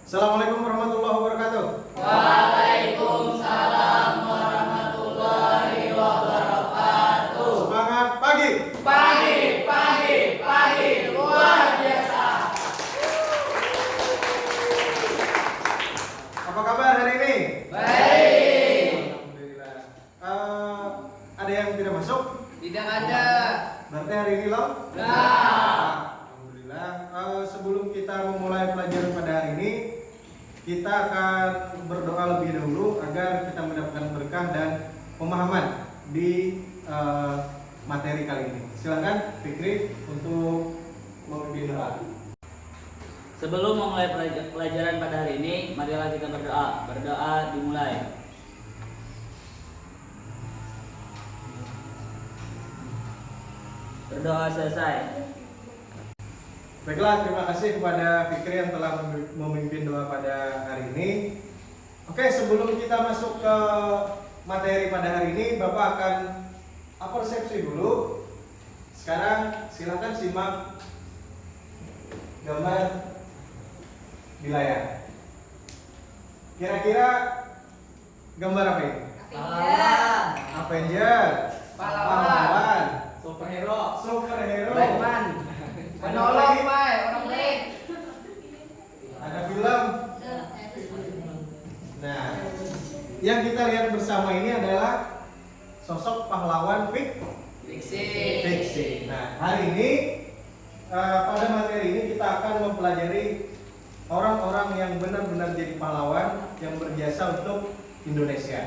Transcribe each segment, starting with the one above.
Assalamualaikum warahmatullahi wabarakatuh. Waalaikumsalam warahmatullahi wabarakatuh. Semangat pagi. Pagi, luar biasa. Apa kabar hari ini? Baik. Alhamdulillah. Ada yang tidak masuk? Tidak ada. Berarti hari ini loh? Nah. Alhamdulillah. Sebelum kita memulai pelajaran pada hari ini, kita akan berdoa lebih dahulu agar kita mendapatkan berkah dan pemahaman di materi kali ini. Silakan Fikri untuk memimpin doa. Sebelum memulai pelajaran pada hari ini, marilah kita berdoa. Berdoa dimulai. Berdoa selesai. Baiklah, terima kasih kepada Fikri yang telah memimpin doa pada hari ini. Oke, sebelum kita masuk ke materi pada hari ini, Bapak akan persepsi dulu. Sekarang silakan simak gambar di layar. Kira-kira gambar apa ini? Avenger, pahlawan, superhero, Penolong, orang baik. ada film. Nah, yang kita lihat bersama ini adalah sosok pahlawan fiksi. Nah, hari ini pada materi ini kita akan mempelajari orang-orang yang benar-benar jadi pahlawan yang berjasa untuk Indonesia.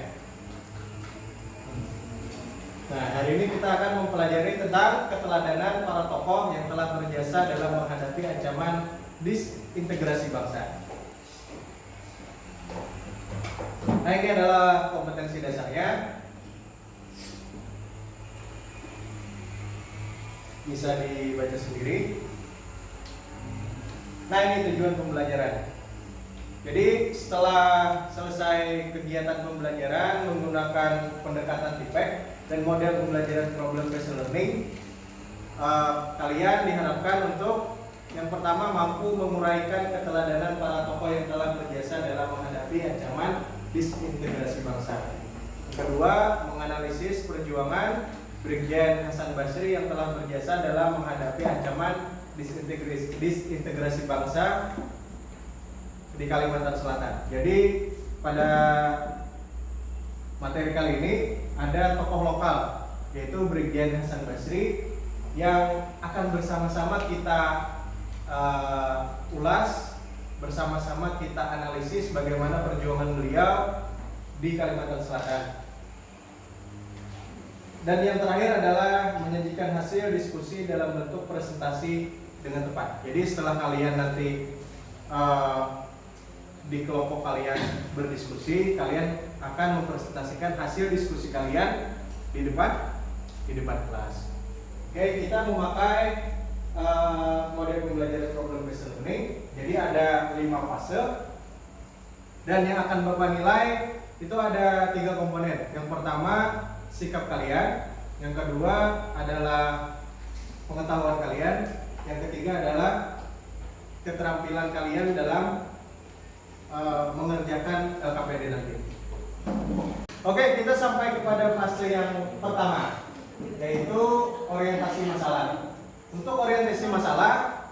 Nah, hari ini kita akan mempelajari tentang keteladanan para tokoh yang telah berjasa dalam menghadapi ancaman disintegrasi bangsa. Nah, ini adalah kompetensi dasarnya. Bisa dibaca sendiri. Nah, ini tujuan pembelajaran. Jadi setelah selesai kegiatan pembelajaran menggunakan pendekatan TIPEC dan model pembelajaran problem based learning, kalian diharapkan untuk yang pertama mampu menguraikan keteladanan para tokoh yang telah berjasa dalam menghadapi ancaman disintegrasi bangsa. Yang kedua, menganalisis perjuangan Brigjen Hasan Basri yang telah berjasa dalam menghadapi ancaman disintegrasi bangsa di Kalimantan Selatan. Jadi pada materi kali ini ada tokoh lokal yaitu Brigjen Hasan Basri yang akan bersama-sama kita ulas, bersama-sama kita analisis bagaimana perjuangan beliau di Kalimantan Selatan. Dan yang terakhir adalah menyajikan hasil diskusi dalam bentuk presentasi dengan tepat. Jadi setelah kalian nanti di kelompok kalian berdiskusi, kalian akan mempresentasikan hasil diskusi kalian di depan kelas. Oke, kita memakai model pembelajaran problem based learning. Jadi ada 5 fase. Dan yang akan Bapak nilai itu ada 3 komponen. Yang pertama, sikap kalian. Yang kedua adalah pengetahuan kalian. Yang ketiga adalah keterampilan kalian dalam mengerjakan LKPD nanti. Oke, kita sampai kepada fase yang pertama, yaitu orientasi masalah. Untuk orientasi masalah,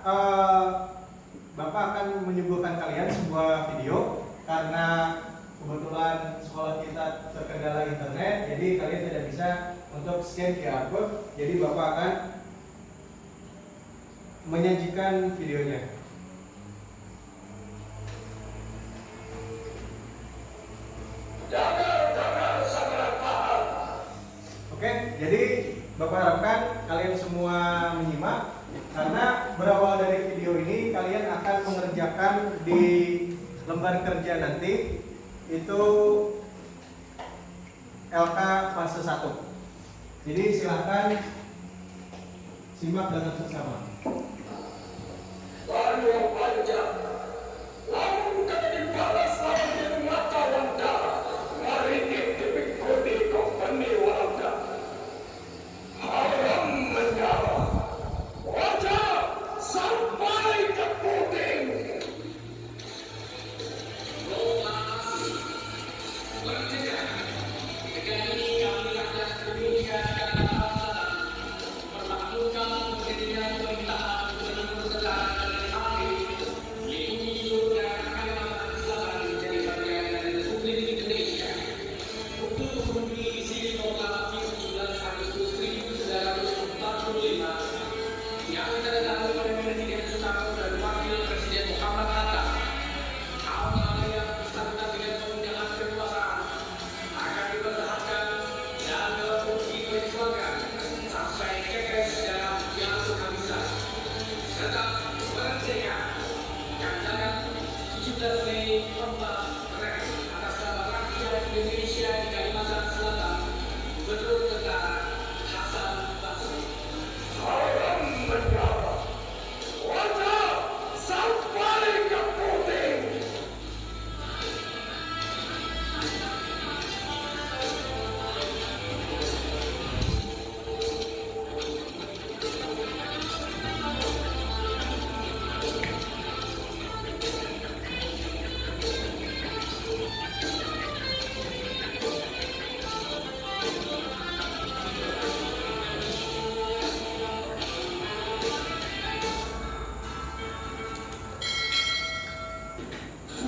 Bapak akan menyuguhkan kalian sebuah video karena kebetulan sekolah kita terkendala internet, jadi kalian tidak bisa untuk scan QR code. Jadi Bapak akan menyajikan videonya. Oke, jadi Bapak harapkan kalian semua menyimak karena berawal dari video ini kalian akan mengerjakan di lembar kerja nanti itu LK fase 1. Jadi silahkan simak dengan seksama. Sampai ke puting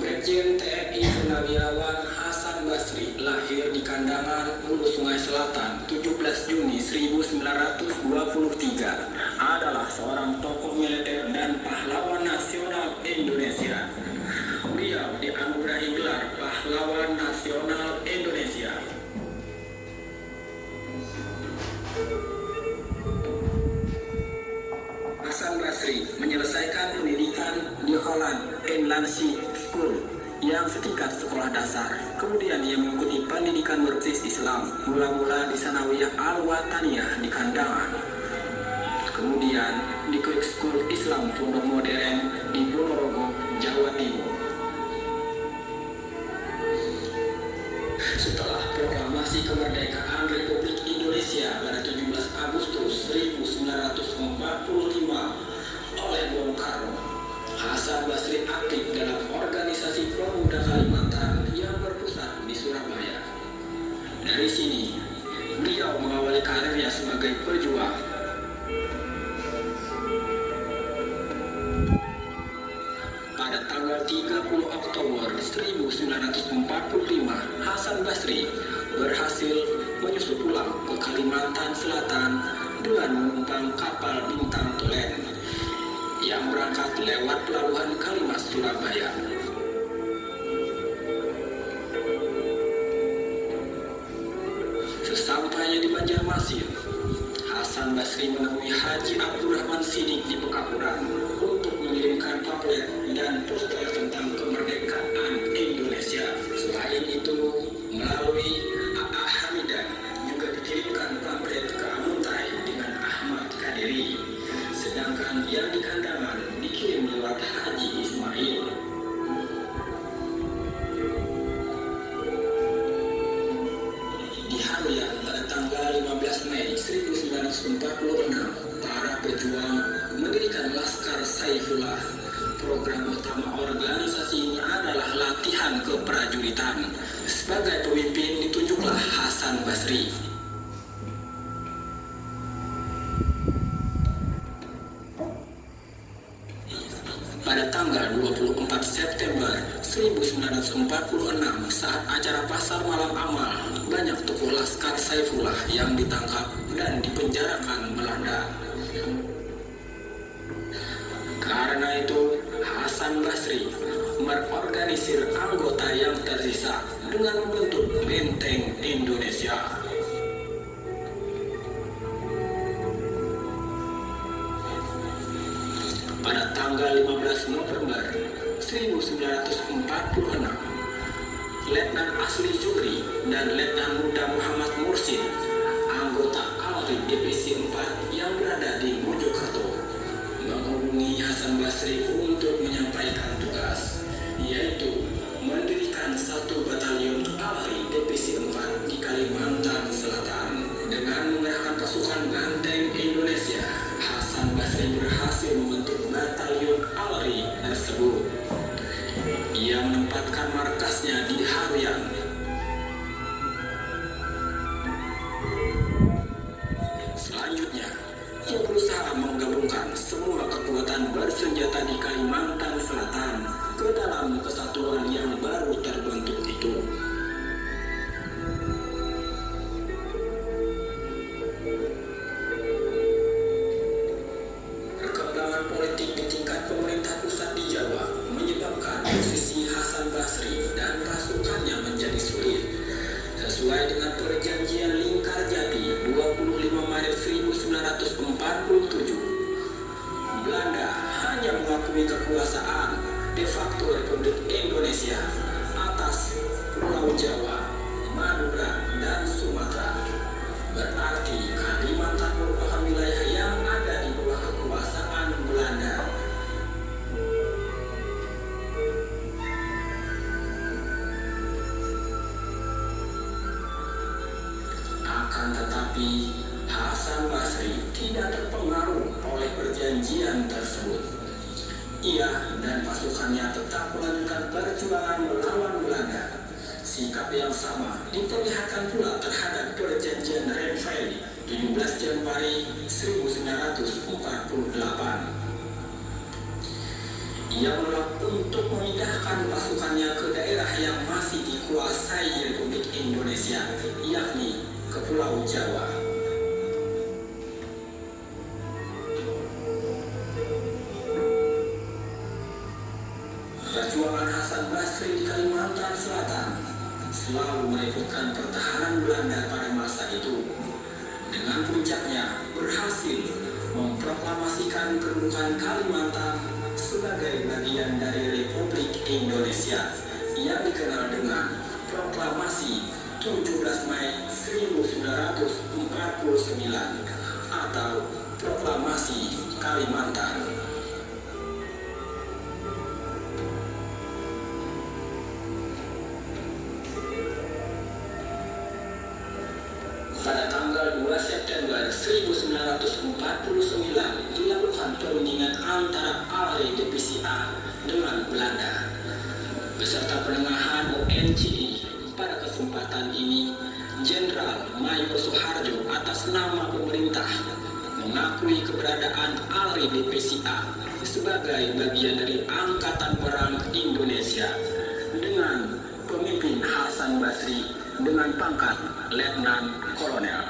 Brigjen TNI Purnawirawan Hasan Basri lahir di Kandangan, Hulu Sungai Selatan, 17 Juni 1923, adalah seorang tokoh militer dan pahlawan nasional Indonesia. Beliau dianugerahi gelar Pahlawan Nasional Indonesia. Hasan Basri menyelesaikan pendidikan di Holland Inlandse School yang setingkat sekolah dasar. Kemudian ia mengikuti pendidikan berbasis Islam mula-mula di Sanawiyah Al-Wataniyah di Kandangan. Kemudian di Quick School Islam Pondok Modern di Ponorogo, Jawa Timur. Setelah proklamasi kemerdekaan Republik Indonesia pada 17 Agustus 1945 oleh Bung Karno, Hasan Basri aktif dalam organisasi pemuda Kalimantan yang berpusat di Surabaya. Dari sini, beliau mengawali karirnya sebagai pejuang. Pada tanggal 30 Oktober 1945, Hasan Basri berhasil menyusup pulang ke Kalimantan Selatan dengan menumpang kapal Bintang Tulen yang berangkat lewat pelabuhan Kalimas, Surabaya. Sesampainya di Banjarmasin, Hasan Basri menemui Haji Abdurrahman Siddiq di Pekambaran untuk mengirimkan pamflet dan poster tentang kemerdekaan Indonesia. Selain itu, melalui A.A. Hamidan juga dikirimkan pamflet ke Amuntai dengan Ahmad Kadiri. Sedangkan yang di Kandangan dikirim lewat Haji Ismail. Di Haruyan pada tanggal 15 Mei 1946, para pejuang mendirikan Laskar Saifullah. Program utama organisasi ini adalah latihan keprajuritan. Sebagai pemimpin ditunjuklah Hasan Basri. Pada tanggal 24 September 1946, saat acara Pasar Malam Amal, banyak tokoh Laskar Saifullah yang ditangkap dan dipenjarakan Belanda. Karena itu, Hasan Basri mengorganisir anggota yang tersisa dengan membentuk Benteng Indonesia. Pada tanggal 15 November 1946, Letnan Asli Jubri dan Letnan Muda Muhammad Mursid, anggota ALRI Divisi 4 yang berada di Mojokerto, menghubungi Hasan Basri untuk menyampaikan tugas, yaitu mendirikan satu batalion ALRI Divisi 4 di Kalimantan Selatan. Dengan mengerahkan pasukan Benteng Indonesia, Hasan Basri berhasil membentuk batalion ALRI tersebut. Ia menempatkan markasnya di Haruyan. Selanjutnya, ia berusaha menggabungkan semua kekuatan bersenjata di Kalimantan Selatan ke dalam kesatuan yang baru terbentuk itu. Perkembangan politik di tingkat pemerintah pusat di Jawa menyebabkan posisi Hasan Basri dan pasukannya menjadi sulit. Sesuai dengan perjanjian Lingkarjati 25 Maret 1947, Belanda hanya mengakui kekuasaan de facto Republik Indonesia Akan tetapi, Hasan Basri tidak terpengaruh oleh perjanjian tersebut. Ia dan pasukannya tetap melanjutkan perjuangan melawan Belanda. Sikap yang sama diperlihatkan pula terhadap perjanjian Rhine Valley 17 Januari 1948. Ia menolak untuk memindahkan pasukannya ke daerah yang masih dikuasai Republik Indonesia, yakni ke Pulau Jawa. Perjuangan Hasan Basri di Kalimantan Selatan selalu meliputkan pertahanan Belanda pada masa itu. Dengan puncaknya berhasil memproklamasikan kedudukan Kalimantan sebagai bagian dari Republik Indonesia yang dikenal dengan Proklamasi 17 Mei 1949 atau Proklamasi Kalimantan. Pada tanggal 2 September 1949 dilakukan perundingan antara ALRI Divisi A dengan Belanda. Beserta penengahan UNCI, pada kesempatan ini Jenderal Mayor Soeharjo atas nama pemerintah mengakui keberadaan ALRI Divisi A sebagai bagian dari Angkatan Perang Indonesia dengan pemimpin Hasan Basri dengan pangkat Letnan Kolonel.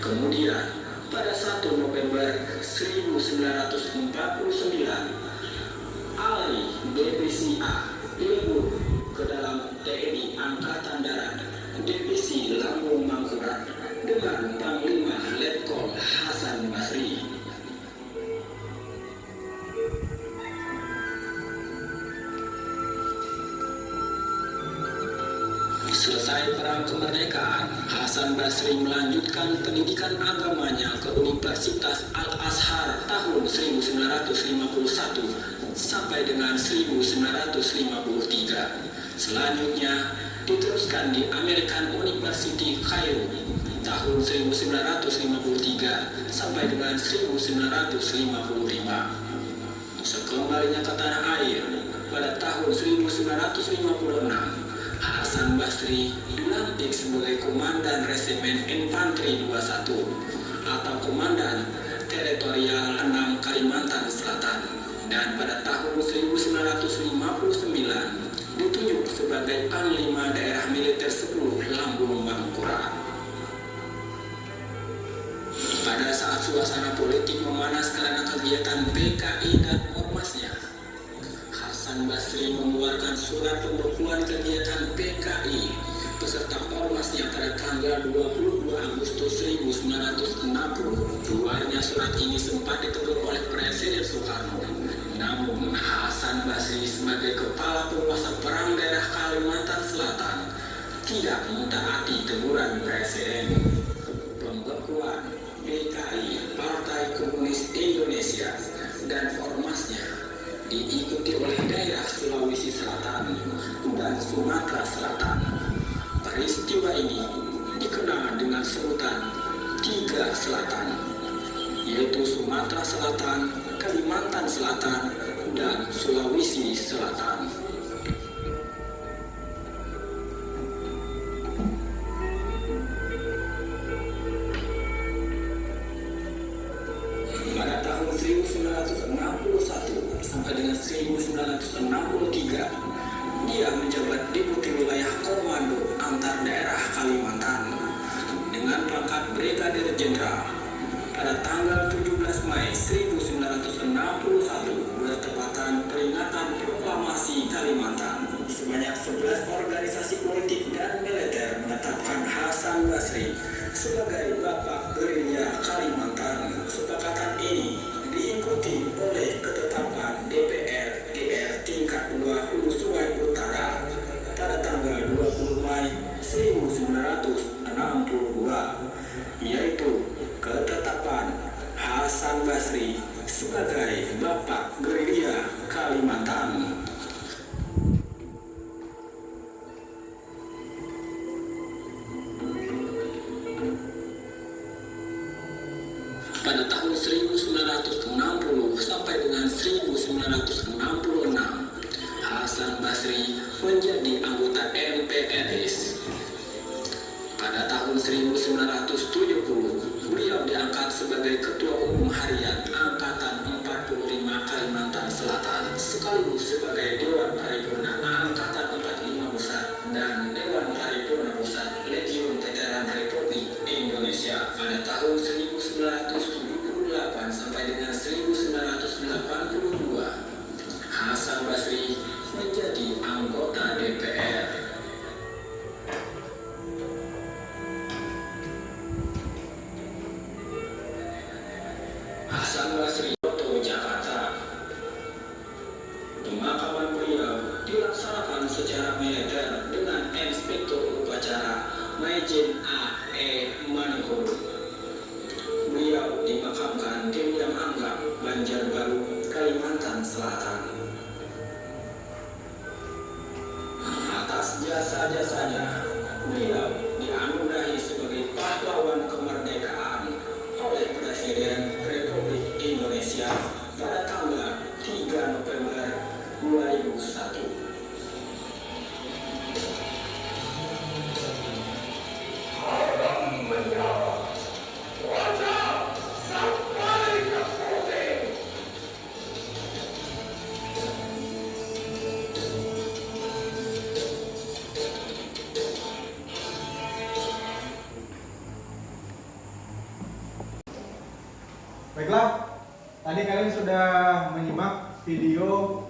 Kemudian pada 1 November 1949, ALRI Divisi A dilebur ke dalam TNI Angkatan Darat Divisi Lampung Mangkurat dengan Panglima Letkol Hasan Basri. Selesai perang kemerdekaan, Hasan Basri melanjutkan pendidikan agamanya ke Universitas Al-Azhar tahun 1951 sampai dengan 1953. Selanjutnya diteruskan di American University Cairo tahun 1953 sampai dengan 1955. Sekembalinya ke tanah air pada tahun 1956, Hasan Basri dilantik sebagai Komandan Resimen Infanteri 21 atau Komandan Teritorial 6 Kalimantan Selatan, dan pada tahun 1959 ditunjuk sebagai Panglima Daerah Militer 10 Lampung Mangkurat. Pada saat suasana politik memanas karena kegiatan PKI dan ormasnya, Hasan Basri mengeluarkan surat pembekuan kegiatan PKI beserta ormasnya pada tanggal 22 Agustus 1960. Keluarnya surat ini sempat ditegur oleh Presiden Soekarno. Namun Hasan Basri sebagai kepala penguasa perang daerah Kalimantan Selatan tidak mentaati teguran Presiden. Pembekuan PKI Partai Komunis Indonesia dan ormasnya diikuti oleh daerah Sulawesi Selatan dan Sumatera Selatan. Peristiwa ini dikenal dengan sebutan Tiga Selatan, yaitu Sumatera Selatan, Kalimantan Selatan, dan Sulawesi Selatan. Pada tahun 1961 sampai dengan 1963, dia menjabat Deputi Wilayah Komando Antar Daerah Kalimantan dengan pangkat Brigadir Jenderal. Pada tanggal 17 Mei 1961 bertepatan peringatan Proklamasi Kalimantan, sebanyak 11 organisasi politik dan militer menetapkan Hasan Basri sebagai Bapak Gerilya Kalimantan. Kesepakatan ini diikuti oleh ketetapan DPR GR tingkat 2 Hulu Sungai Utara pada tanggal 20 Mei 1962, yaitu ketetapan Hasan Basri sebagai Bapak Gerilya pada tahun 1960 sampai dengan 1966, Hasan Basri menjadi anggota MPRS. Pada tahun 1970, beliau diangkat sebagai Ketua Umum Harian Angkatan 45 Kalimantan Selatan, sekaligus sebagai Dewan Paripurna Angkatan 45 Pusat dan Dewan Paripurna Pusat Legiun Veteran Republik Indonesia pada tahun 1978 sampai dengan 1982. Hasan Basri menjadi anggota DPR. Hasan Basri, Jakarta. Pemakaman beliau dilaksanakan secara militer dengan Inspektur Upacara Majen A.E. Manihur. Beliau dimakamkan di Liang Anggap, Banjarbaru, Kalimantan Selatan. Atas jasa-jasanya, beliau dianugerahi sebagai pahlawan kemerdekaan oleh Presiden Republik Indonesia pada tanggal 3 November 2001. Baiklah, tadi kalian sudah menyimak video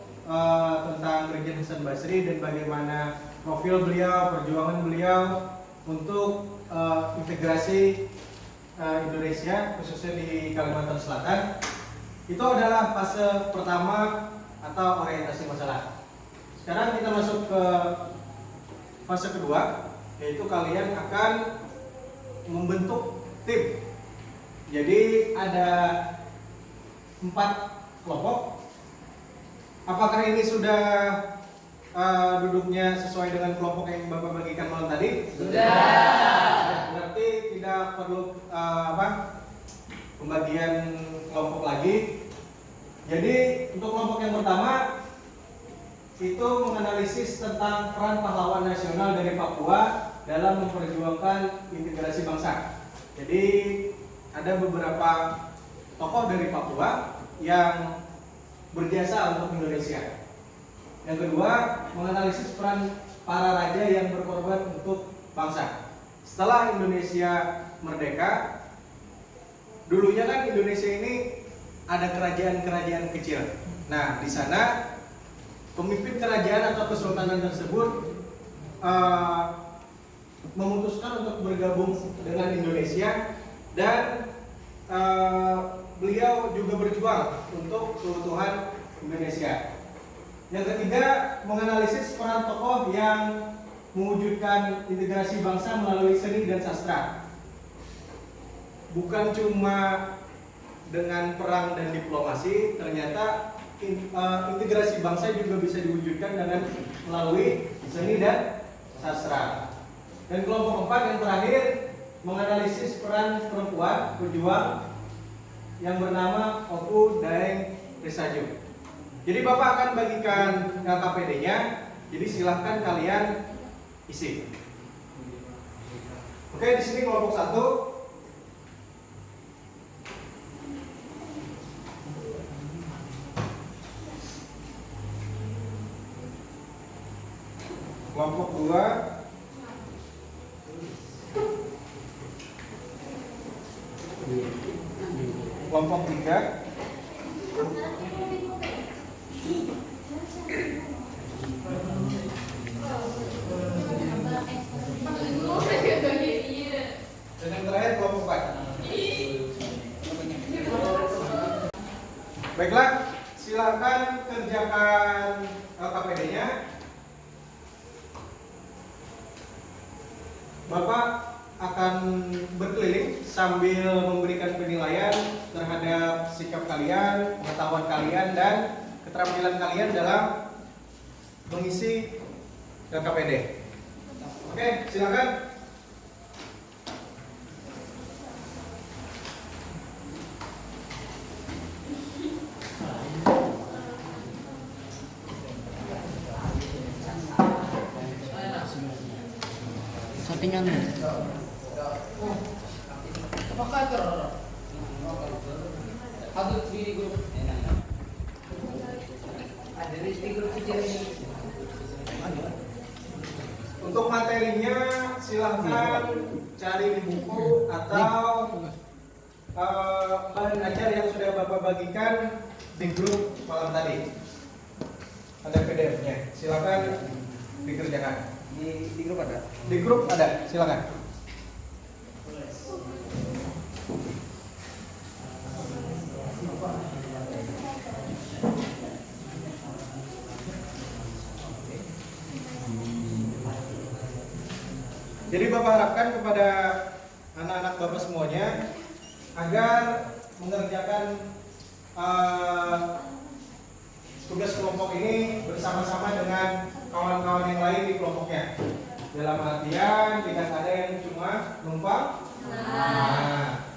tentang Brigjen Hasan Basri dan bagaimana profil beliau, perjuangan beliau untuk integrasi Indonesia, khususnya di Kalimantan Selatan. Itu adalah fase pertama atau orientasi masalah. Sekarang kita masuk ke fase kedua, yaitu kalian akan membentuk tim. Jadi ada 4 kelompok. Apakah ini sudah duduknya sesuai dengan kelompok yang Bapak bagikan malam tadi? Sudah. Berarti tidak perlu pembagian kelompok lagi. Jadi untuk kelompok yang pertama itu menganalisis tentang peran pahlawan nasional dari Papua dalam memperjuangkan integrasi bangsa. Jadi ada beberapa tokoh dari Papua yang berjasa untuk Indonesia. Yang kedua, menganalisis peran para raja yang berkorban untuk bangsa. Setelah Indonesia merdeka, dulunya kan Indonesia ini ada kerajaan-kerajaan kecil. Nah, di sana pemimpin kerajaan atau kesultanan tersebut memutuskan untuk bergabung dengan Indonesia. Dan beliau juga berjuang untuk keutuhan Indonesia. Yang ketiga, menganalisis peran tokoh yang mewujudkan integrasi bangsa melalui seni dan sastra. Bukan cuma dengan perang dan diplomasi, ternyata integrasi bangsa juga bisa diwujudkan dengan melalui seni dan sastra. Dan kelompok keempat yang terakhir, menganalisis peran perempuan pejuang yang bernama Opu Daeng Resaju. Jadi Bapak akan bagikan LKPD-nya, jadi silahkan kalian isi. Oke, di sini kelompok 1. Kelompok 2. Kelompok 3. Dan yang terakhir kelompok 4. Baiklah, silakan kerjakan LKPD-nya. Bapak akan berkeliling sambil memberikan penilaian terhadap sikap kalian, pengetahuan kalian, dan keterampilan kalian dalam mengisi LKPD. Oke, silakan. kenyang. Apakah itu? Hadut di grup. Ada di grup kecil ini. Untuk materinya silahkan cari di buku atau bahan ajar yang sudah Bapak bagikan di grup malam tadi. Ada PDF-nya. Silakan dikerjakan. Di grup ada. Di grup ada, silakan. Jadi Bapak harapkan kepada anak-anak Bapak semuanya agar mengerjakan tugas kelompok ini bersama-sama dengan kawan-kawan yang lain di kelompoknya. Dalam artian tidak ada yang cuma numpang. Nah.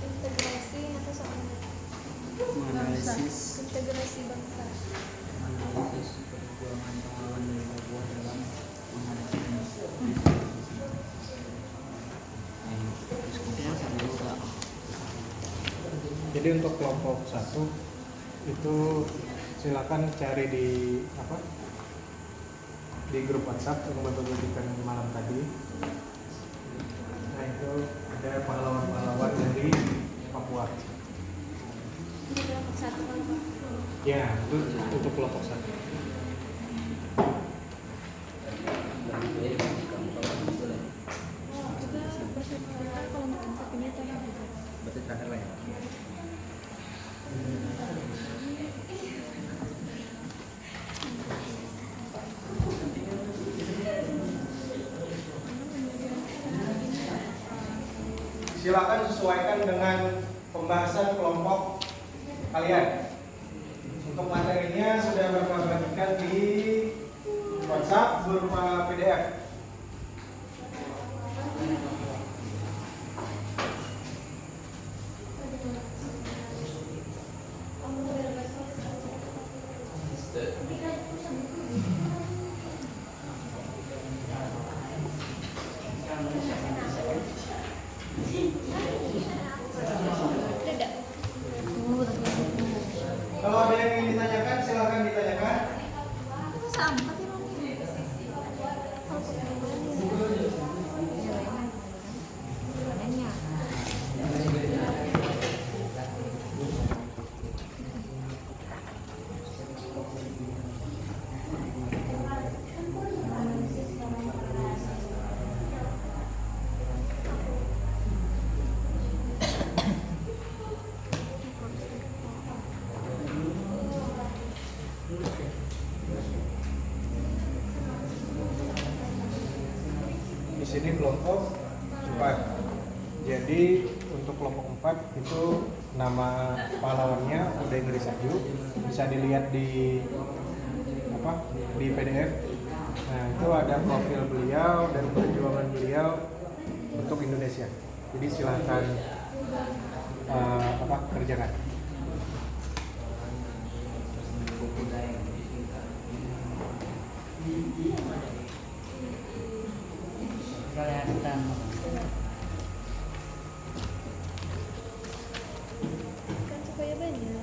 Integrasi atau soal integrasi bangsa. Analisis perjuangan pahlawan dari Papua dalam menghadapi bisa. Jadi untuk kelompok 1 itu silakan cari di di grup WhatsApp yang Bapak bagikan malam tadi. Nah itu ada pahlawan-pahlawan dari Papua. Ini kelompok 1 kalau Pak. Ya, itu untuk kelompok 1. Oh, juga berserta kelompok 4 ini tadi juga. Berarti terakhir lah ya. Silakan sesuaikan dengan pembahasan kelompok kalian. Untuk materinya sudah Bapak bagikan di WhatsApp berupa PDF. Tidak. Kalau ada yang ingin ditanyakan, silakan ditanyakan. Itu sama sih Mami. Kalau kemudian Di sini kelompok 4. Jadi untuk kelompok 4 itu nama pahlawannya udah Inggris aja, bisa dilihat di di PDF. Nah itu ada profil beliau dan perjuangan beliau untuk Indonesia. Jadi silahkan kerjakan. Kelihatan. kan supaya banyak. Ya,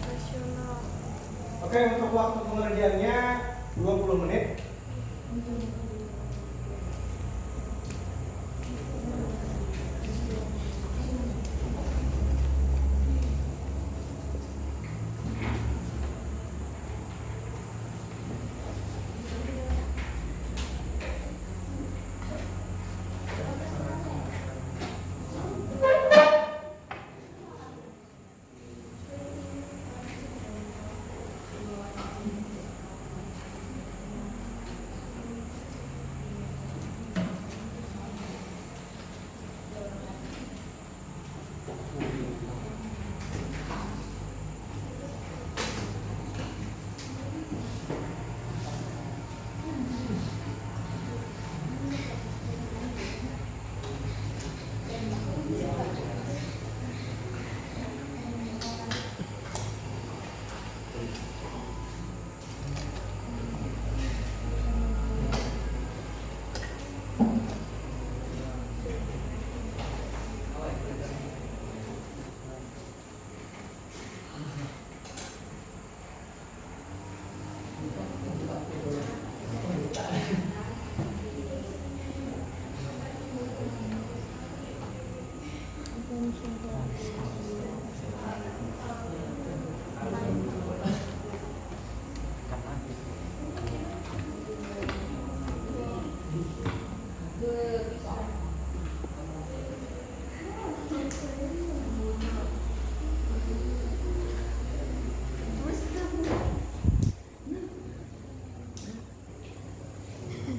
nasional. Oke, untuk waktu pengerjaannya 20 menit.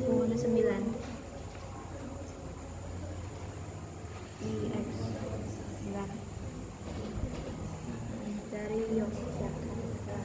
Warna 9 IX 9 dari Yogyakarta.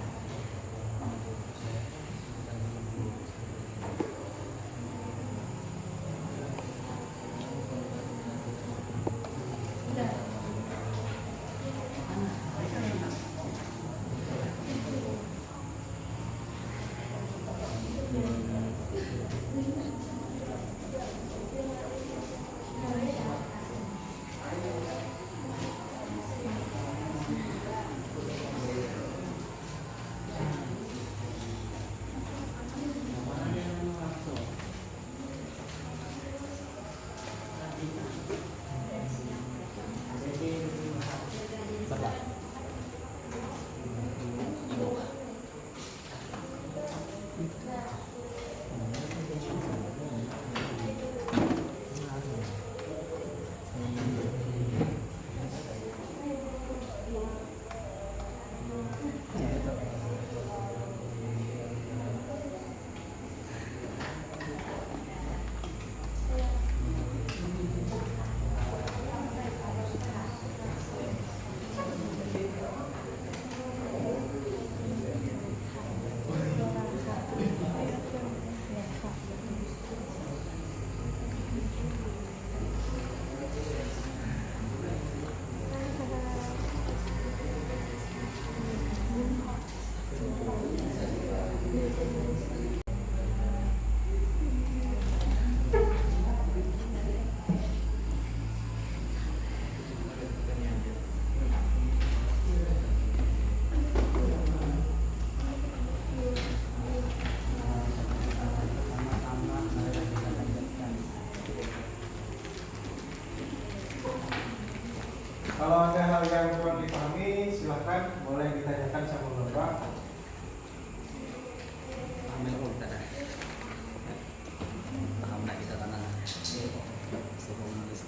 Kalau ada hal yang kurang dipahami, silahkan boleh ditanyakan sama Bapak. Ambil dulu kita dah. Paham nak kita tanah. Sebelum nulis.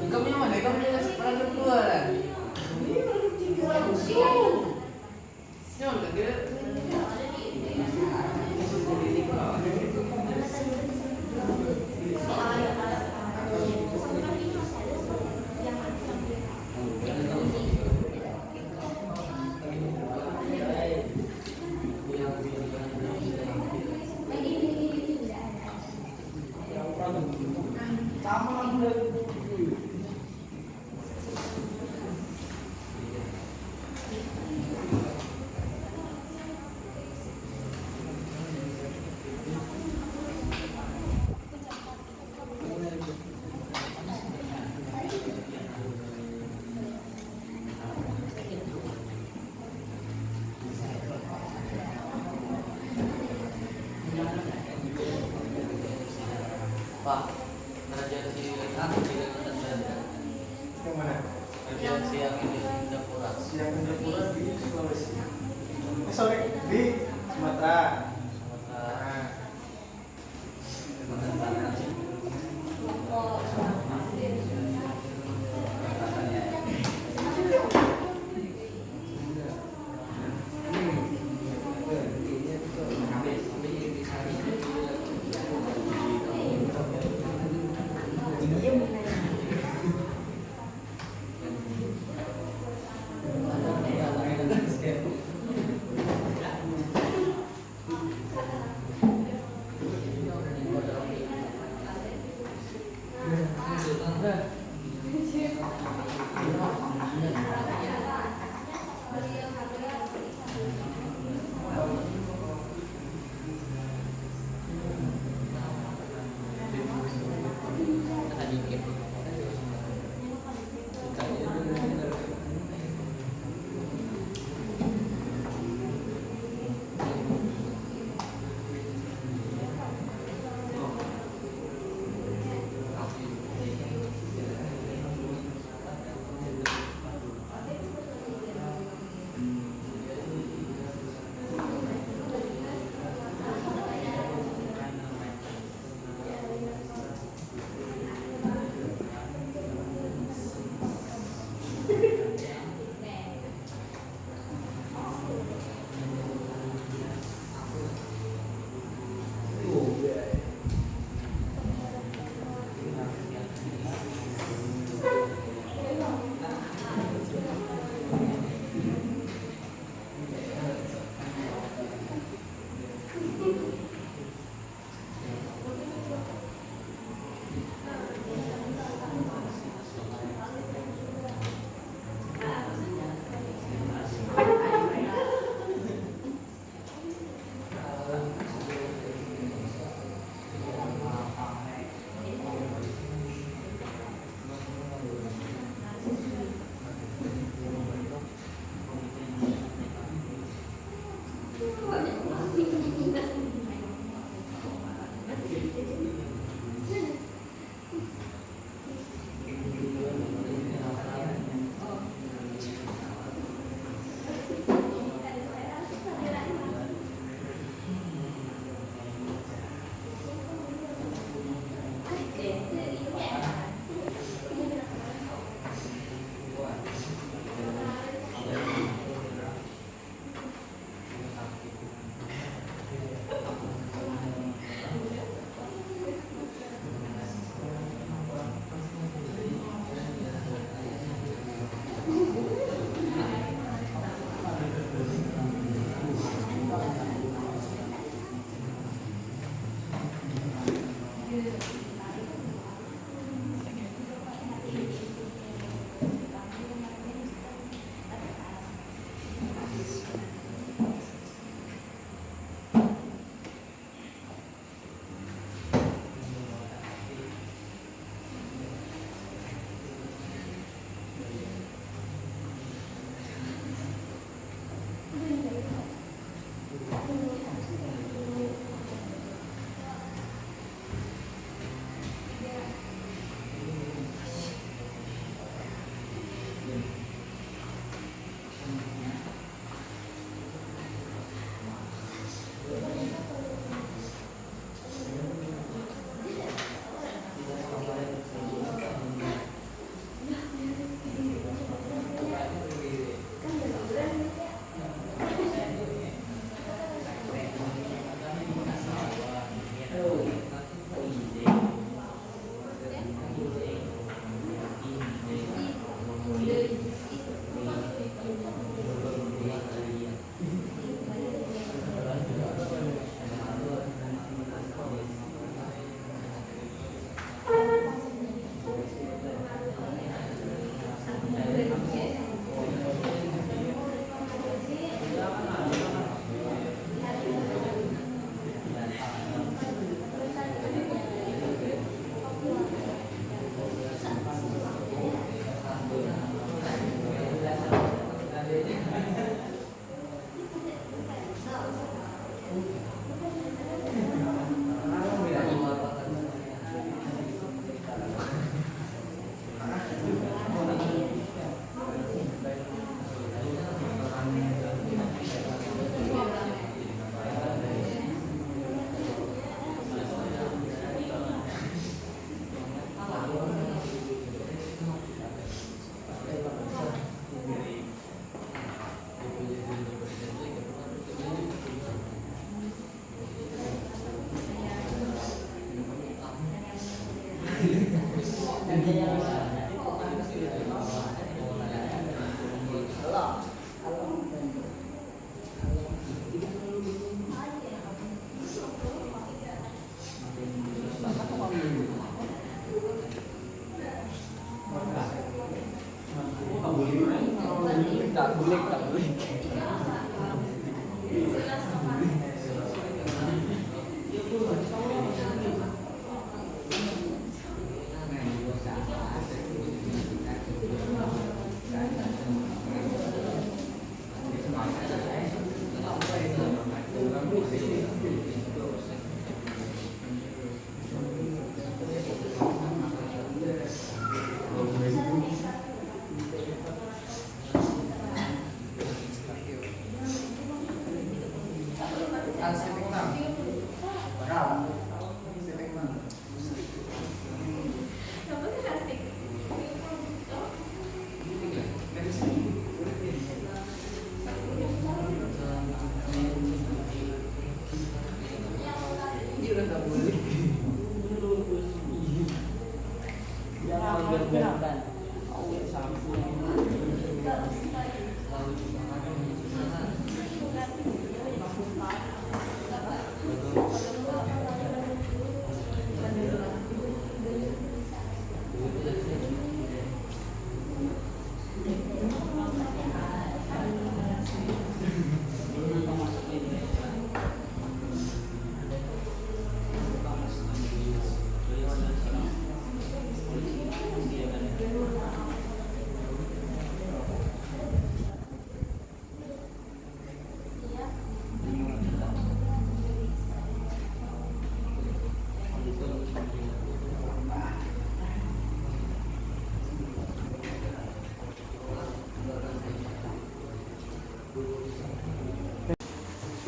Kamu yang mana? Kamu yang orang kedua lah. Jangan dia. Pak, kerajaan si Ratu tidak terjadi. Yang mana? Kerajaan siang ini di Jayapura. Yang Jayapura di Sulawesi. Sorry, di Sumatera. Sumatera.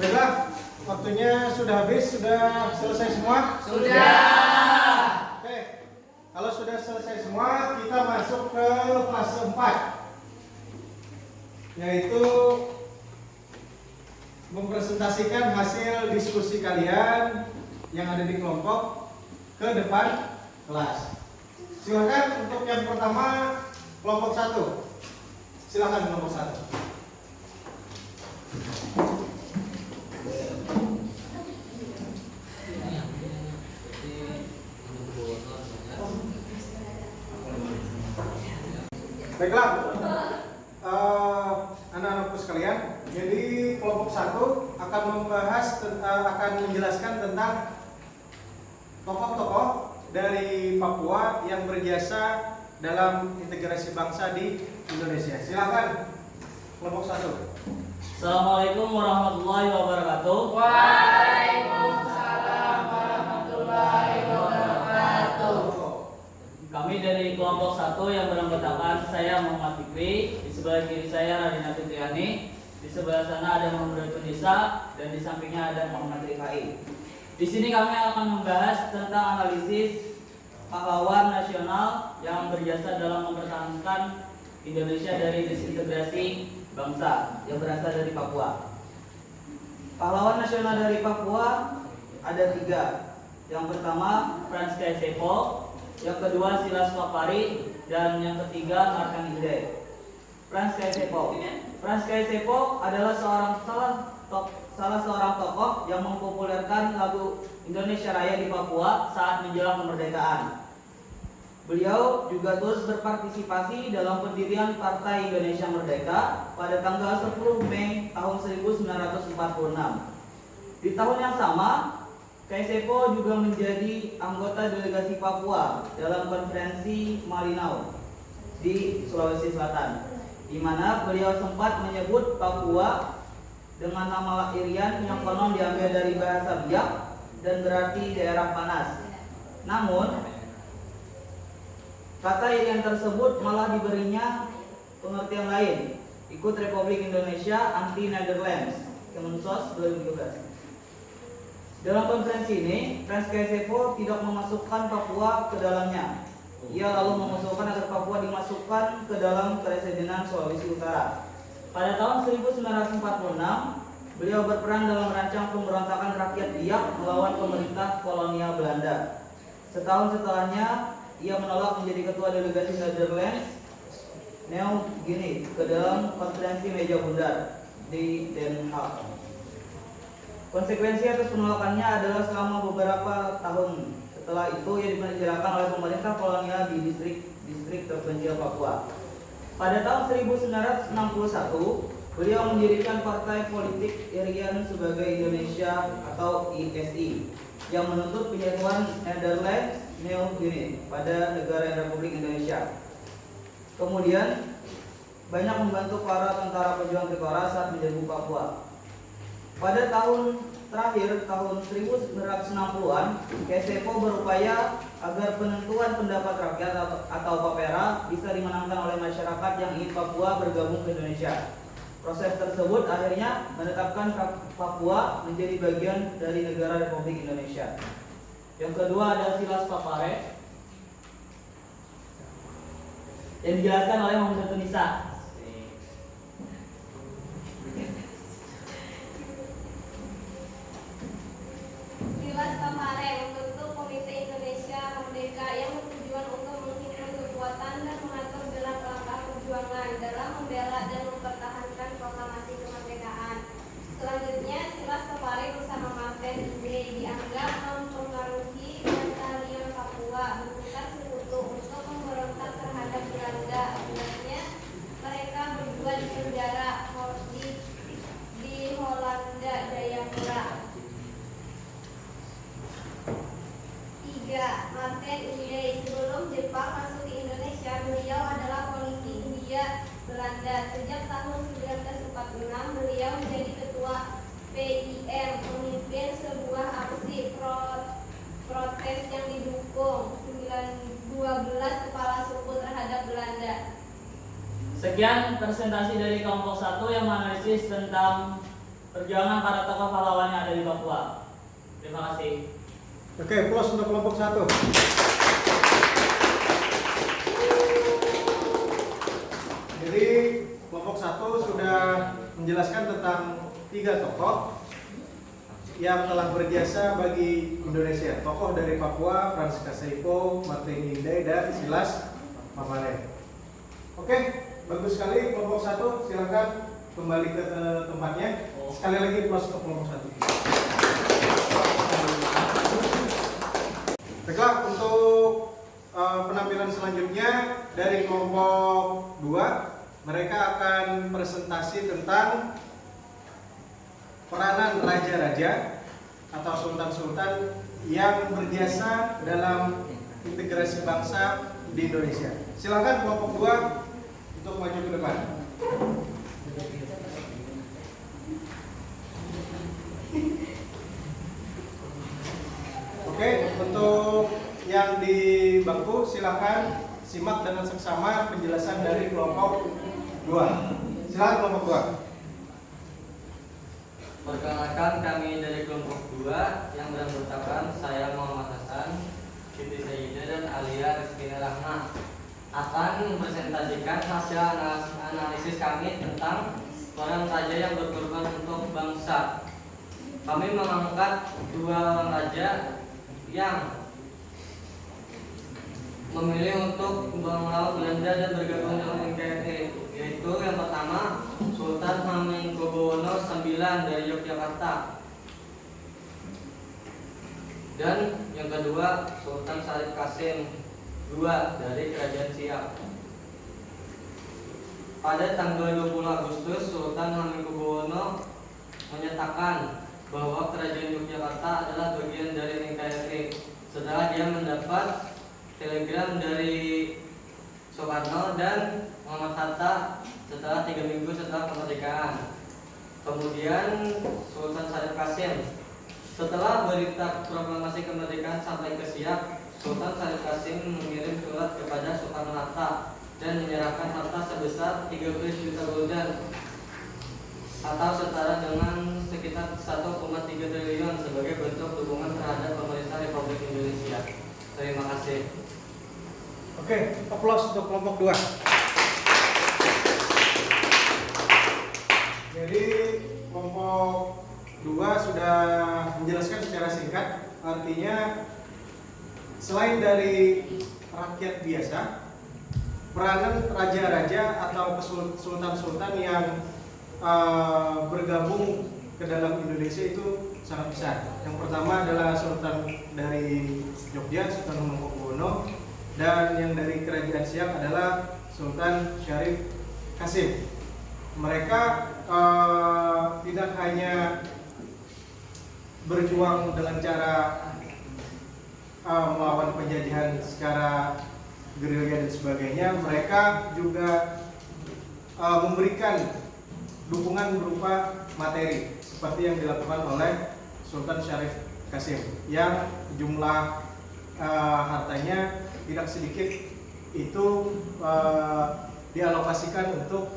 Baiklah, waktunya sudah habis, sudah selesai semua? Sudah. Oke, kalau sudah selesai semua, kita masuk ke fase 4, yaitu mempresentasikan hasil diskusi kalian yang ada di kelompok ke depan kelas. Silakan untuk yang pertama, kelompok 1. Silakan kelompok 1. Baiklah, anak-anakku sekalian, jadi kelompok 1 akan membahas akan menjelaskan tentang tokoh-tokoh dari Papua yang berjasa dalam integrasi bangsa di Indonesia. Silakan kelompok 1. Assalamualaikum warahmatullahi wabarakatuh. Waalaikumsalam warahmatullahi wabarakatuh. Kami dari kelompok 1 yang beranggotakan saya Muhammad Fikri, di sebelah kiri saya Radina Fitriani, di sebelah sana ada Muhammad Tunisa, dan di sampingnya ada Muhammad Rifai. Di sini kami akan membahas tentang analisis pahlawan nasional yang berjasa dalam mempertahankan Indonesia dari disintegrasi bangsa yang berasal dari Papua. Pahlawan nasional dari Papua ada 3. Yang pertama Frans Kaisiepo, yang kedua Silas Papari, dan yang ketiga Markan Ide. Frans Kaisepo. Frans Kaisepo adalah salah seorang tokoh yang mempopulerkan lagu Indonesia Raya di Papua saat menjelang kemerdekaan. Beliau juga terus berpartisipasi dalam pendirian Partai Indonesia Merdeka pada tanggal 10 Mei tahun 1946. Di tahun yang sama, Kaisepo juga menjadi anggota delegasi Papua dalam konferensi Malinau di Sulawesi Selatan, di mana beliau sempat menyebut Papua dengan nama Irian yang konon diambil dari bahasa Biak dan berarti daerah panas. Namun, kata Irian tersebut malah diberinya pengertian lain, ikut Republik Indonesia anti Netherlands, Kemensos 2013. Dalam konferensi ini, Frans Kaisepo tidak memasukkan Papua ke dalamnya. Ia lalu mengusulkan agar Papua dimasukkan ke dalam Kepresidenan Sulawesi Utara. Pada tahun 1946, beliau berperan dalam merancang pemberontakan rakyat Biak melawan pemerintah kolonial Belanda. Setahun setelahnya, ia menolak menjadi ketua delegasi Netherlands New Guinea ke dalam konferensi meja bundar di Den Haag. Konsekuensi atas penolakannya adalah selama beberapa tahun setelah itu ia dipenjarakan oleh pemerintah kolonial di distrik terpencil Papua. Pada tahun 1961, beliau mendirikan partai politik Irian sebagai Indonesia atau ISI yang menuntut penyatuan Netherlands New Guinea pada negara Republik Indonesia. Kemudian banyak membantu para tentara pejuang Trikora saat menjadi Papua. Pada tahun terakhir, tahun 1960-an, Kaisepo berupaya agar penentuan pendapat rakyat atau PAPERA bisa dimenangkan oleh masyarakat yang ingin Papua bergabung ke Indonesia. Proses tersebut akhirnya menetapkan Papua menjadi bagian dari negara Republik Indonesia. Yang kedua ada Silas Papare yang dijelaskan oleh Muhammad Tunisa. Silas Papare membentuk Komite Indonesia Merdeka yang bertujuan untuk menghimpun kekuatan dan mengatur gerak langkah perjuangan dalam membela dan mempertahankan proklamasi kemerdekaan. Selanjutnya, Silas Papare bersama Martin Inde dianggap mempengaruhi Batalion Papua bertingkat sekutu untuk memberontak terhadap Belanda. Akibatnya, mereka berdua dipenjara di Holanda Jayapura. 3. Martin Inde. Sebelum Jepang masuk ke Indonesia, beliau adalah polisi India Belanda. Sejak tahun 1946, beliau menjadi ketua PIM, memimpin sebuah aksi protes yang didukung 12 kepala suku terhadap Belanda. Sekian presentasi dari kelompok 1 yang menganalisis tentang perjuangan para tokoh pahlawan yang ada di Papua. Terima kasih. Oke, plus untuk kelompok 1. Jadi kelompok 1 sudah menjelaskan tentang 3 tokoh yang telah berjasa bagi Indonesia. Tokoh dari Papua, Frans Kaisepo, Martin Inde, dan Silas Papare. Oke, bagus sekali kelompok 1. Silakan kembali ke tempatnya. Sekali lagi plus untuk kelompok 1. Baiklah, untuk penampilan selanjutnya dari kelompok 2, mereka akan presentasi tentang peranan raja-raja atau sultan-sultan yang berjasa dalam integrasi bangsa di Indonesia. Silakan kelompok 2 untuk maju ke depan. Oke, untuk yang di bangku silakan simak dengan seksama penjelasan dari kelompok 2. Silakan kelompok 2. Perkenalkan, kami dari kelompok 2 yang beranggotakan saya Muhammad Hasan, Siti Sayyidah dan Alia Rizkina Rahma akan mempresentasikan hasil analisis kami tentang peran raja yang berkorban untuk bangsa. Kami mengangkat 2 raja yang memilih untuk melawan Belanda dan bergabung dengan NKRI, yaitu yang pertama Sultan Hamengkubuwono IX dari Yogyakarta, dan yang kedua Sultan Syarif Kasim II dari Kerajaan Siak. Pada tanggal 20 Agustus, Sultan Hamengkubuwono menyatakan bahwa Kerajaan Yogyakarta adalah bagian dari NKRI setelah dia mendapat telegram dari Soekarno dan Muhammad Hatta setelah 3 minggu setelah kemerdekaan. Kemudian Sultan Syarif Kasim, setelah berita proklamasi kemerdekaan sampai ke Siak, Sultan Syarif Kasim mengirim surat kepada Soekarno Hatta dan menyerahkan harta sebesar 13 juta gulden atau setara dengan sekitar 1,3 triliun sebagai bentuk dukungan terhadap pemerintah Republik Indonesia. Terima kasih. Oke, aplaus untuk kelompok 2. Jadi kelompok 2 sudah menjelaskan secara singkat, artinya selain dari rakyat biasa, peranan raja-raja atau sultan-sultan yang bergabung ke dalam Indonesia itu sangat besar. Yang pertama adalah Sultan dari Jogja, Sultan Hamengkubuwono, dan yang dari Kerajaan Siak adalah Sultan Syarif Kasim. Mereka tidak hanya berjuang dengan cara melawan penjajahan secara gerilya dan sebagainya, mereka juga memberikan dukungan berupa materi seperti yang dilakukan oleh Sultan Syarif Kasim yang jumlah hartanya tidak sedikit itu dialokasikan untuk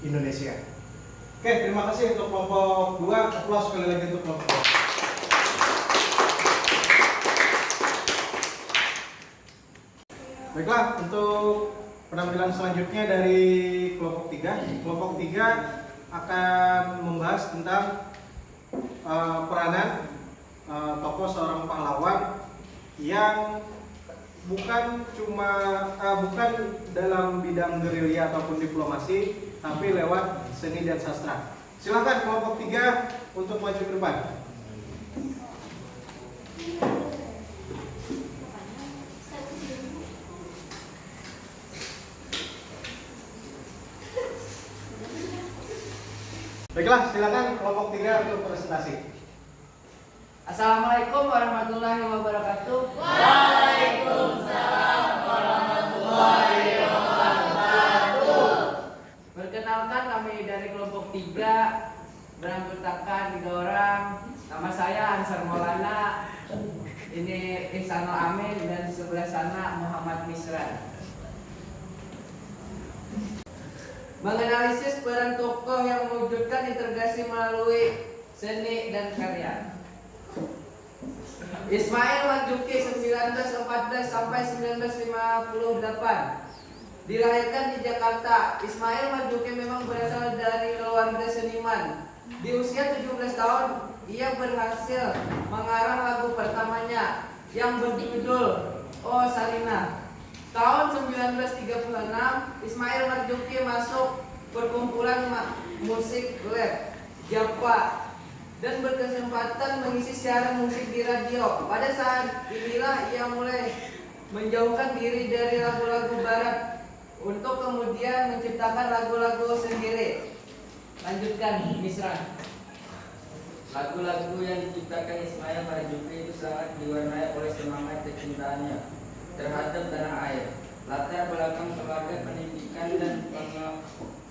Indonesia. Oke, terima kasih untuk kelompok 2. Aplaus sekali lagi untuk kelompok 2. Baiklah, untuk penampilan selanjutnya dari kelompok 3. Kelompok 3 akan membahas tentang peranan tokoh seorang pahlawan yang bukan dalam bidang gerilya ataupun diplomasi, tapi lewat seni dan sastra. Silakan kelompok 3 untuk maju ke depan. Baiklah, silakan kelompok 3 untuk presentasi. Assalamualaikum warahmatullahi wabarakatuh. Waalaikumsalam warahmatullahi wabarakatuh. Perkenalkan, kami dari kelompok 3 beranggotakan 3 orang. Nama saya Ansar Maulana, ini Ihsanul Amin, dan sebelah sana Muhammad Misran. Menganalisis peran tokoh yang mewujudkan integrasi melalui seni dan karya. Ismail Marzuki 1914 sampai 1958. Dilahirkan di Jakarta, Ismail Marzuki memang berasal dari keluarga seniman. Di usia 17 tahun, ia berhasil mengarang lagu pertamanya yang berjudul Oh Sarina. Tahun 1936, Ismail Marzuki masuk perkumpulan musik lab Japa dan berkesempatan mengisi siaran musik di radio. Pada saat inilah ia mulai menjauhkan diri dari lagu-lagu barat untuk kemudian menciptakan lagu-lagu sendiri. Lanjutkan, Misran. Lagu-lagu yang diciptakan Ismail Marzuki itu sangat diwarnai oleh semangat kecintaannya terhadap tanah air. Latar belakang keluarga, pendidikan, dan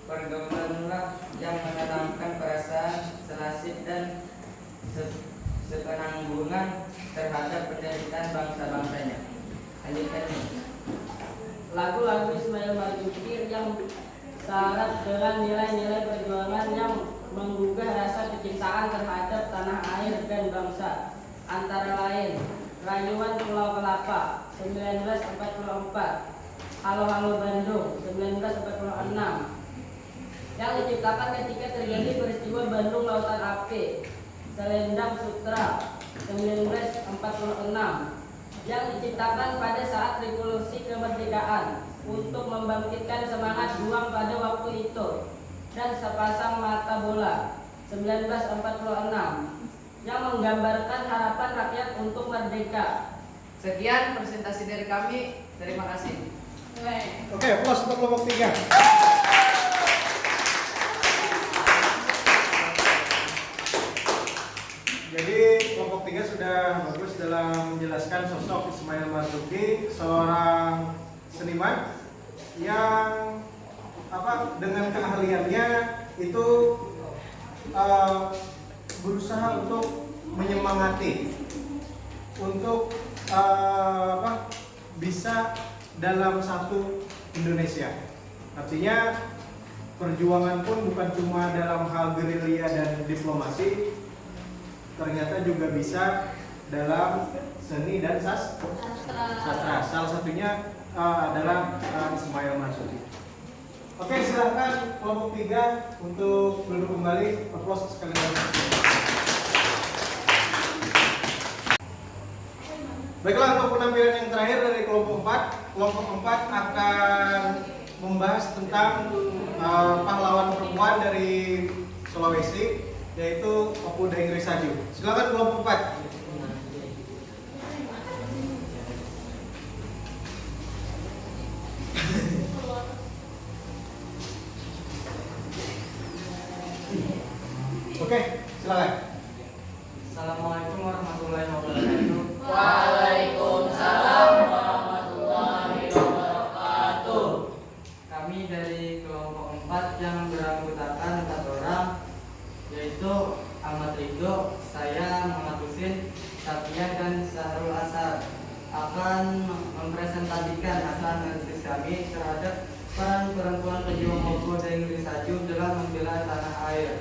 pergaulanlah yang menanamkan perasaan senasib dan sepenanggungan terhadap penderitaan bangsa-bangsanya. Lanjutkan. Lagu-lagu Ismail Marzuki yang syarat dengan nilai-nilai perjuangan yang menggugah rasa kecintaan terhadap tanah air dan bangsa, antara lain Rayuan Pulau Kelapa 1944, Halo Halo Bandung 1946, yang diciptakan ketika terjadi peristiwa Bandung Lautan Api. Selendang Sutra 1946, yang diciptakan pada saat revolusi kemerdekaan. untuk membangkitkan semangat juang pada waktu itu, dan sepasang mata bola 1946 yang menggambarkan harapan rakyat untuk merdeka. Sekian presentasi dari kami. Terima kasih. Oke, plus untuk kelompok 3. Jadi kelompok 3 sudah bagus dalam menjelaskan sosok Ismail Marzuki, seorang seniman yang dengan keahliannya itu berusaha untuk menyemangati untuk bisa dalam satu Indonesia. Artinya perjuangan pun bukan cuma dalam hal gerilya dan diplomasi, ternyata juga bisa dalam seni dan sastra. Salah satunya adalah Ismail Marzuki. Oke, silahkan kelompok 3 untuk duduk kembali. Applause sekali lagi. Baiklah, untuk penampilan yang terakhir dari kelompok 4. Kelompok 4 akan membahas tentang pahlawan perempuan dari Sulawesi, yaitu Opu Daeng Risaju. Silakan kelompok 4. Oke, silakan. Assalamualaikum warahmatullahi wabarakatuh. Waalaikumsalam warahmatullahi wabarakatuh. Kami dari kelompok 4 yang beranggotakan 4 orang, yaitu Ahmad Ridho, saya, Muhammad Husin, Satya, dan Syahrul Asar, akan mempresentasikan hasil analisis kami terhadap peran perempuan pejuang Opu Daeng Risaju dalam membela tanah air.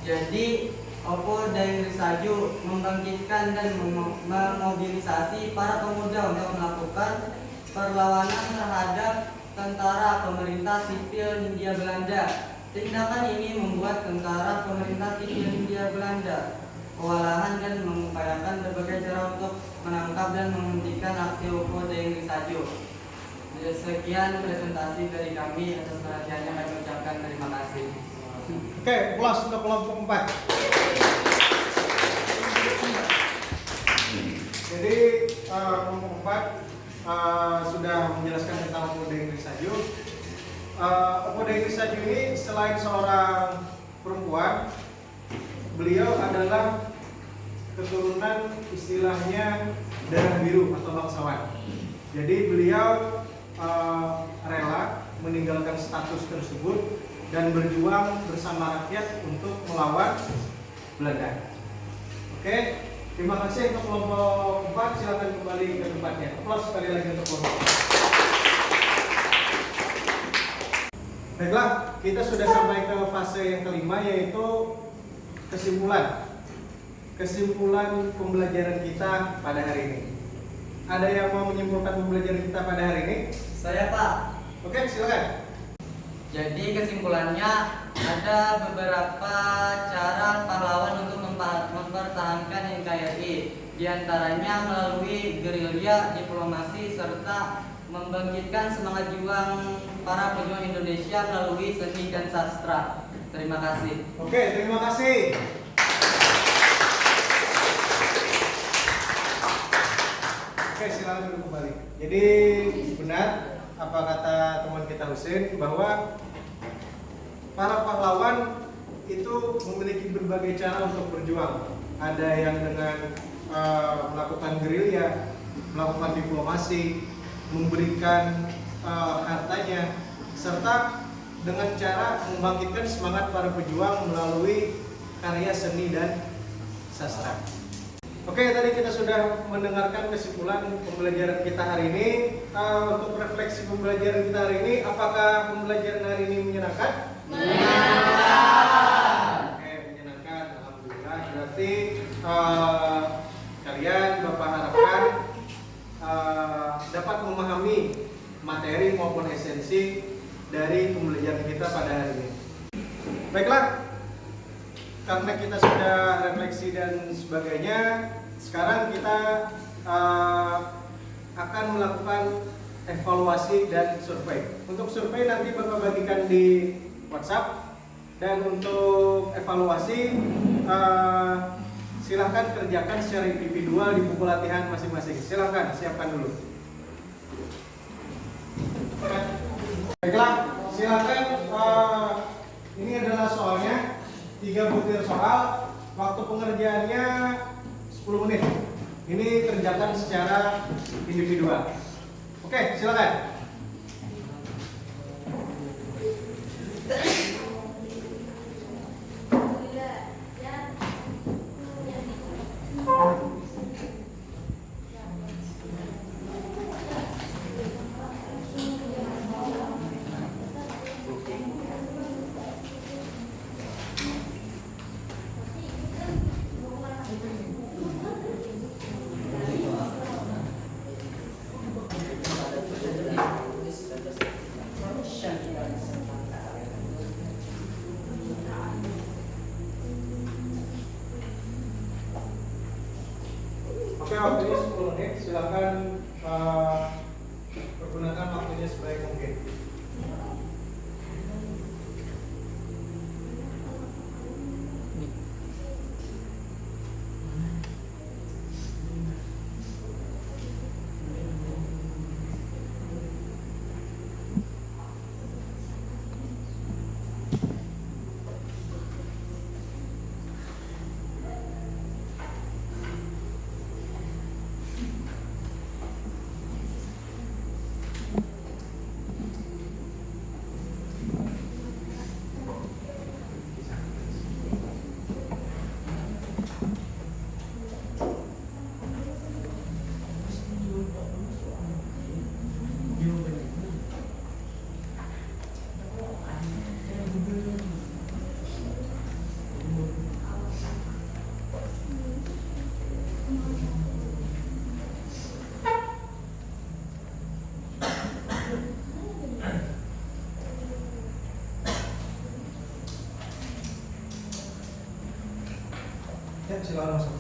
Jadi, Opu Daeng Risaju membangkitkan dan memobilisasi para pemuda untuk melakukan perlawanan terhadap tentara pemerintah sipil Hindia Belanda. Tindakan ini membuat tentara pemerintah sipil Hindia Belanda kewalahan dan mengupayakan berbagai cara untuk menangkap dan menghentikan aksi Opu Daeng Risaju. Sekian presentasi dari kami. Atas perhatiannya kami ucapkan terima kasih. Oke, plus untuk kelompok 4. Jadi kelompok 4 sudah menjelaskan tentang Opu Daeng Risaju. Opu Daeng Risaju ini selain seorang perempuan, beliau adalah keturunan istilahnya darah biru atau bangsawan. Jadi beliau rela meninggalkan status tersebut dan berjuang bersama rakyat untuk melawan Belanda. Oke, terima kasih untuk kelompok 4. Silakan kembali ke tempatnya. Aplaus sekali lagi untuk kelompok 4. Baiklah, kita sudah sampai ke fase yang kelima, yaitu kesimpulan pembelajaran kita pada hari ini. Ada yang mau menyimpulkan pembelajaran kita pada hari ini? Saya, Pak. Oke, silakan. Jadi kesimpulannya ada beberapa cara pahlawan untuk mempertahankan NKRI. Di antaranya melalui gerilya, diplomasi, serta membangkitkan semangat juang para pejuang Indonesia melalui seni dan sastra. Terima kasih. Oke, terima kasih. Oke, silakan duduk kembali. Jadi benar apa kata teman kita Husin, bahwa para pahlawan itu memiliki berbagai cara untuk berjuang. Ada yang dengan melakukan gerilya, melakukan diplomasi, memberikan hartanya, serta dengan cara membangkitkan semangat para pejuang melalui karya seni dan sastra. Oke, tadi kita sudah mendengarkan kesimpulan pembelajaran kita hari ini. Untuk refleksi pembelajaran kita hari ini, apakah pembelajaran hari ini menyenangkan? Menyenangkan. Oke, menyenangkan. Alhamdulillah. Berarti kalian Bapak harapkan dapat memahami materi maupun esensi dari pembelajaran kita pada hari ini. Baiklah, karena kita sudah refleksi dan sebagainya, sekarang kita akan melakukan evaluasi dan survei. Untuk survei nanti Bapak bagikan di WhatsApp, dan untuk evaluasi silahkan kerjakan secara individual di buku latihan masing-masing. Silahkan siapkan dulu. Baiklah, silakan. Ini adalah soalnya 3 butir soal. Waktu pengerjaannya 10 menit. Ini kerjakan secara individual. Oke, silakan. Oke, waktunya 10 menit. Silakan pergunakan waktunya sebaik mungkin. Ya, silakan masuk.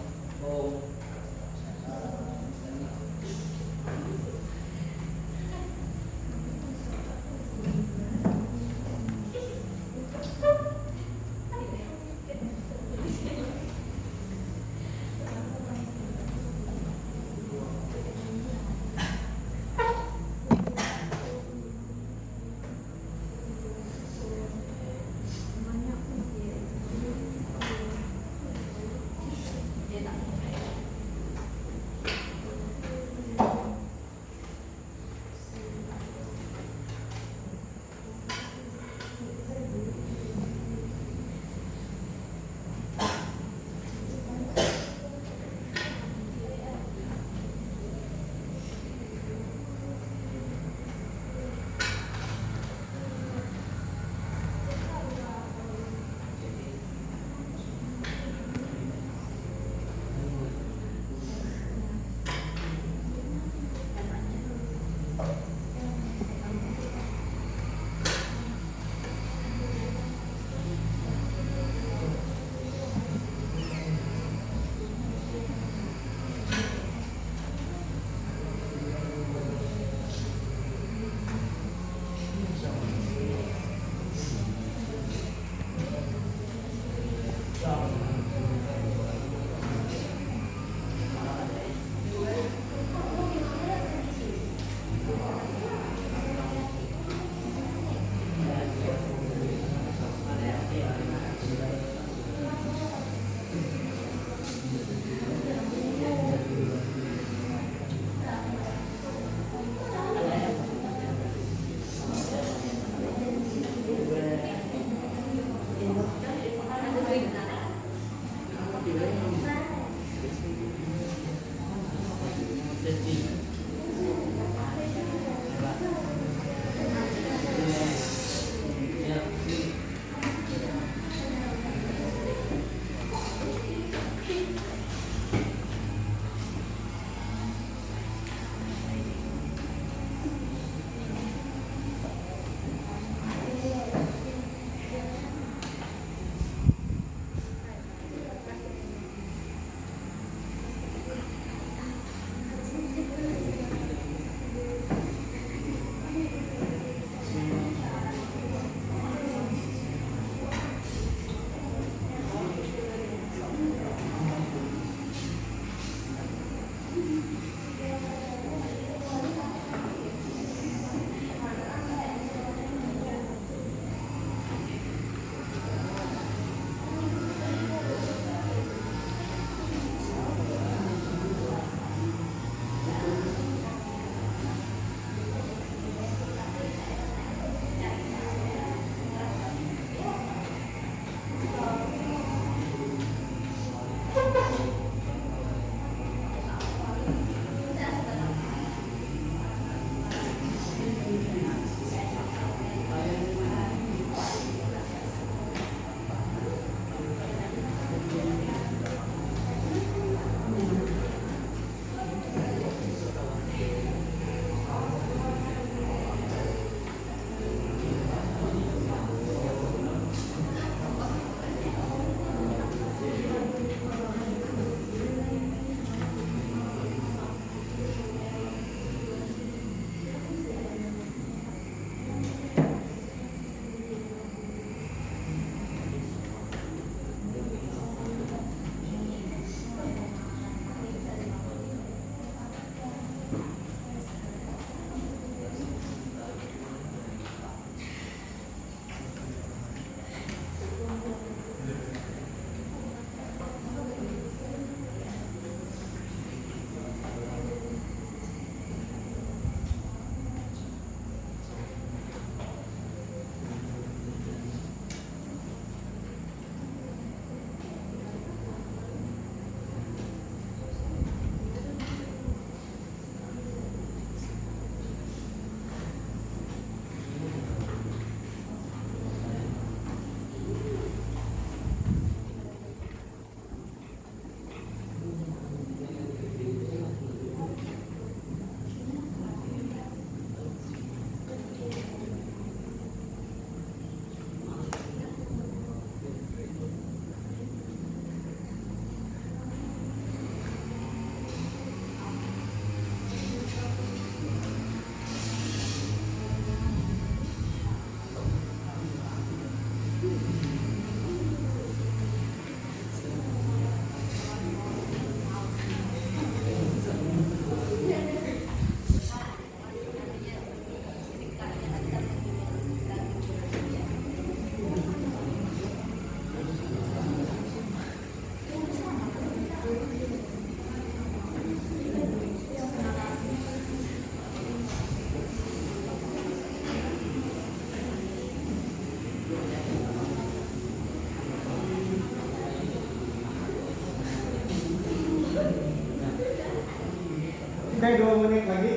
Oke, 2 menit lagi.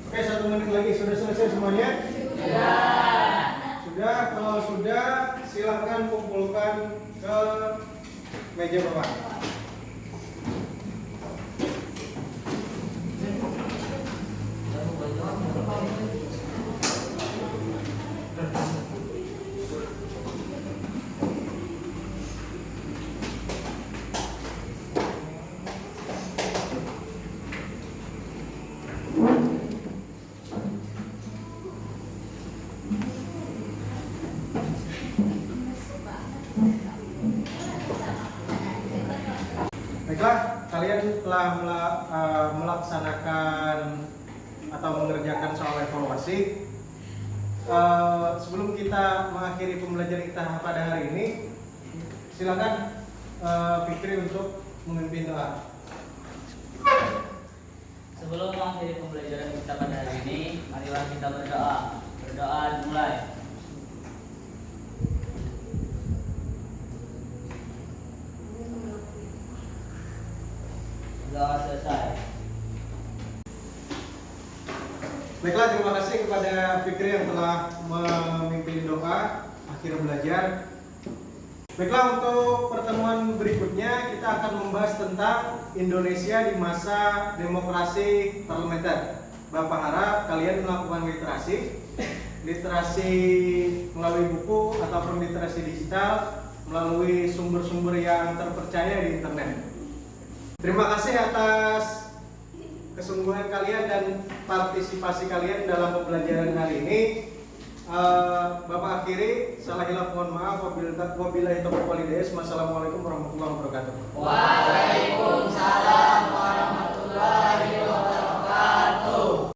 Oke, 1 menit lagi. Sudah selesai semuanya? Sudah. Kalau sudah, silakan kumpulkan ke meja Bapak. Baiklah, kalian telah melaksanakan atau mengerjakan soal evaluasi. Sebelum kita mengakhiri pembelajaran kita pada hari ini, silakan Fikri untuk memimpin doa. Sebelum mengakhiri pembelajaran kita pada hari ini, marilah kita berdoa. Berdoa dimulai. Doa selesai. Baiklah, terima kasih kepada Fikri yang telah memimpin doa akhir belajar. Baiklah, untuk pertemuan berikutnya kita akan membahas tentang Indonesia di masa demokrasi parlementer. Bapak harap kalian melakukan literasi melalui buku ataupun literasi digital melalui sumber-sumber yang terpercaya di internet. Terima kasih atas kesungguhan kalian dan partisipasi kalian dalam pembelajaran hari ini. Bapak akhiri, salah hilaf mohon maaf. Wabillahi taufiq wal hidayah. Wassalamualaikum warahmatullahi wabarakatuh. Waalaikumsalam.